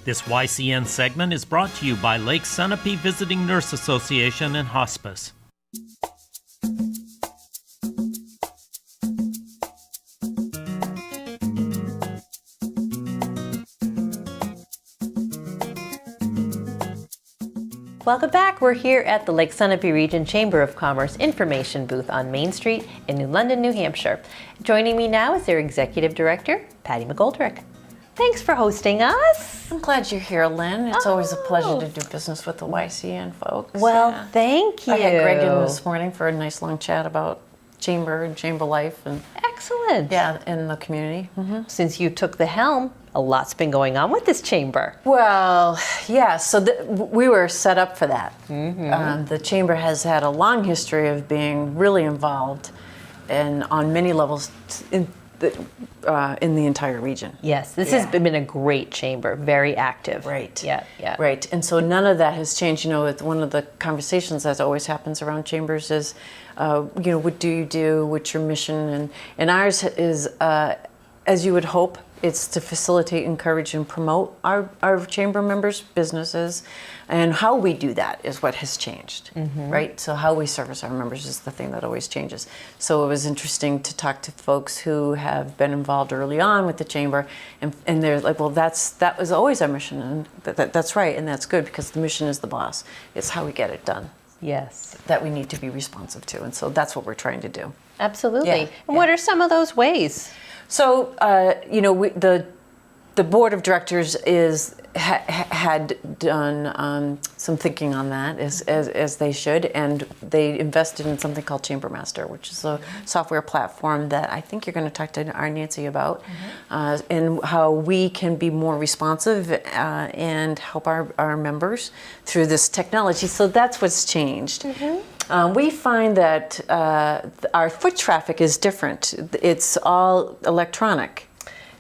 This YCN segment is brought to you by Lake Sunapee Visiting Nurse Association and Hospice. Welcome back. We're here at the Lake Sunapee Region Chamber of Commerce Information Booth on Main Street in New London, New Hampshire. Joining me now is their Executive Director, Patty McGoldrick. Thanks for hosting us. I'm glad you're here, Lynn. It's always a pleasure to do business with the YCN folks. Well, thank you. I had Greg in this morning for a nice long chat about chamber and chamber life and excellent. Yeah, in the community. Mm-hmm. Since you took the helm, a lot's been going on with this chamber. Well, yeah, so we were set up for that. Mm-hmm. The chamber has had a long history of being really involved and on many levels in the entire region. Yes, this has been a great chamber, very active. Right. Yeah. Right, and so none of that has changed. You know, one of the conversations that always happens around chambers is, what do you do? What's your mission? And ours is, as you would hope, it's to facilitate, encourage, and promote our chamber members' businesses. And how we do that is what has changed, right? So how we service our members is the thing that always changes. So it was interesting to talk to folks who have been involved early on with the chamber, and they're like, well, that was always our mission, and that's right, and that's good, because the mission is the boss. It's how we get it done. Yes. That we need to be responsive to, and so that's what we're trying to do. Absolutely. Yeah. And what are some of those ways? So, the board of directors had done some thinking on that, as they should, and they invested in something called Chamber Master, which is a software platform that I think you're going to talk to our Nancy about, and how we can be more responsive and help our members through this technology. So that's what's changed. We find that our foot traffic is different. It's all electronic.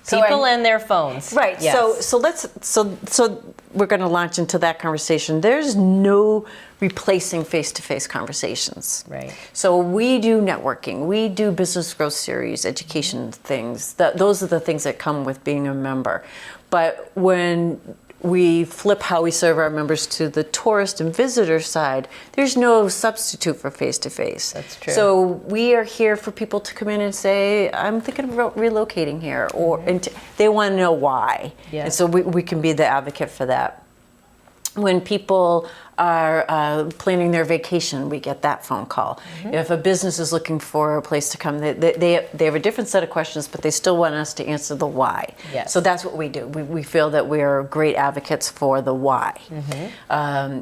People and their phones. Right. Yes. So we're going to launch into that conversation. There's no replacing face-to-face conversations. Right. So we do networking. We do business growth series, education things. Those are the things that come with being a member. But when we flip how we serve our members to the tourist and visitor side, there's no substitute for face-to-face. That's true. So we are here for people to come in and say, I'm thinking about relocating here, and they want to know why. Yes. And so we can be the advocate for that. When people are planning their vacation, we get that phone call. If a business is looking for a place to come, they have a different set of questions, but they still want us to answer the why. Yes. So that's what we do. We feel that we are great advocates for the why.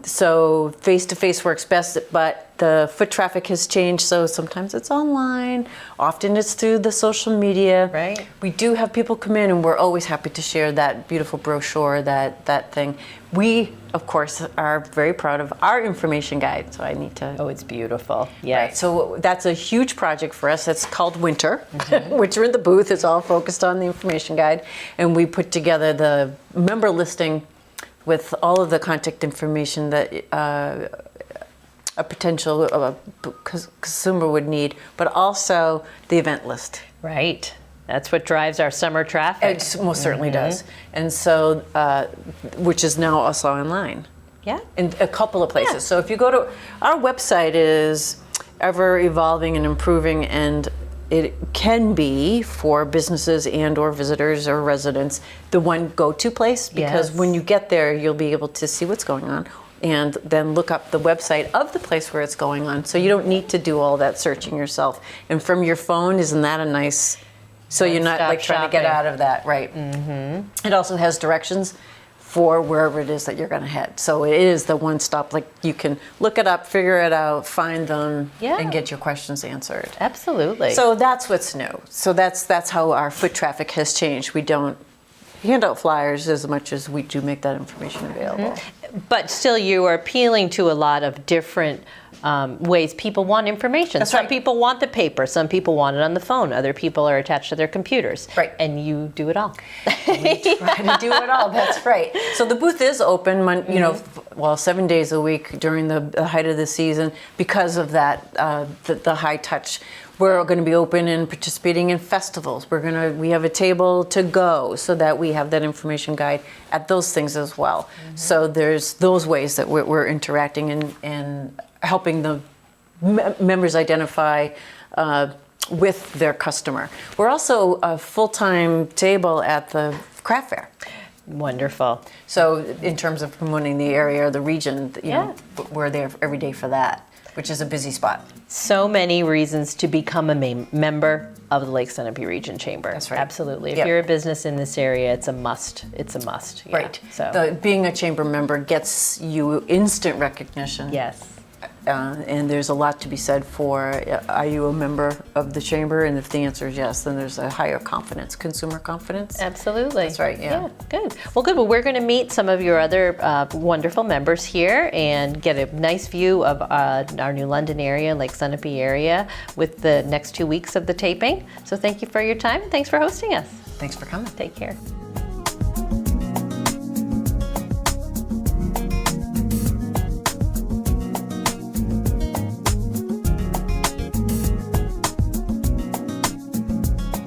So face-to-face works best, but the foot traffic has changed, so sometimes it's online, often it's through the social media. Right. We do have people come in, and we're always happy to share that beautiful brochure, that thing. We, of course, are very proud of our information guide, so I need to... Oh, it's beautiful. Yes. Right, so that's a huge project for us. It's called Winter. Winter in the Booth is all focused on the information guide, and we put together the member listing with all of the contact information that a potential consumer would need, but also the event list. Right. That's what drives our summer traffic. It most certainly does. And so, which is now also online. Yeah. In a couple of places. So if you go to, our website is ever evolving and improving, and it can be for businesses and or visitors or residents the one go-to place, because when you get there, you'll be able to see what's going on, and then look up the website of the place where it's going on. So you don't need to do all that searching yourself. And from your phone, isn't that a nice... So you're not like trying to get out of that, right? It also has directions for wherever it is that you're going to head. So it is the one stop, like you can look it up, figure it out, find them, and get your questions answered. Absolutely. So that's what's new. So that's how our foot traffic has changed. We don't hand out flyers as much as we do make that information available. But still, you are appealing to a lot of different ways people want information. That's some right. people want the paper, some people want it on the phone, other people are attached to their computers. Right. And you do it all. We try to do it all, that's right. So the booth is open, 7 days a week during the height of the season because of that, the high touch. We're going to be open and participating in festivals. We have a table to go so that we have that information guide at those things as well. Mm-hmm. So there's those ways that we're interacting and helping the members identify with their customer. We're also a full-time table at the craft fair. Wonderful. So in terms of promoting the area or the region, you know, we're there every day for that, which is a busy spot. So many reasons to become a member of the Lake Sunapee Region Chamber. That's right. Absolutely. If you're a business in this area, it's a must. It's a must. Yeah. Right. So Being a chamber member gets you instant recognition. yes. And there's a lot to be said for, are you a member of the chamber? And if the answer is yes, then there's a higher confidence, consumer confidence. Absolutely. That's right, yeah. Good. Well, good. Well, we're going to meet some of your other wonderful members here and get a nice view of our New London area, Lake Sunapee area, with the next 2 weeks of the taping. So thank you for your time and thanks for hosting us. Thanks for coming. Take care.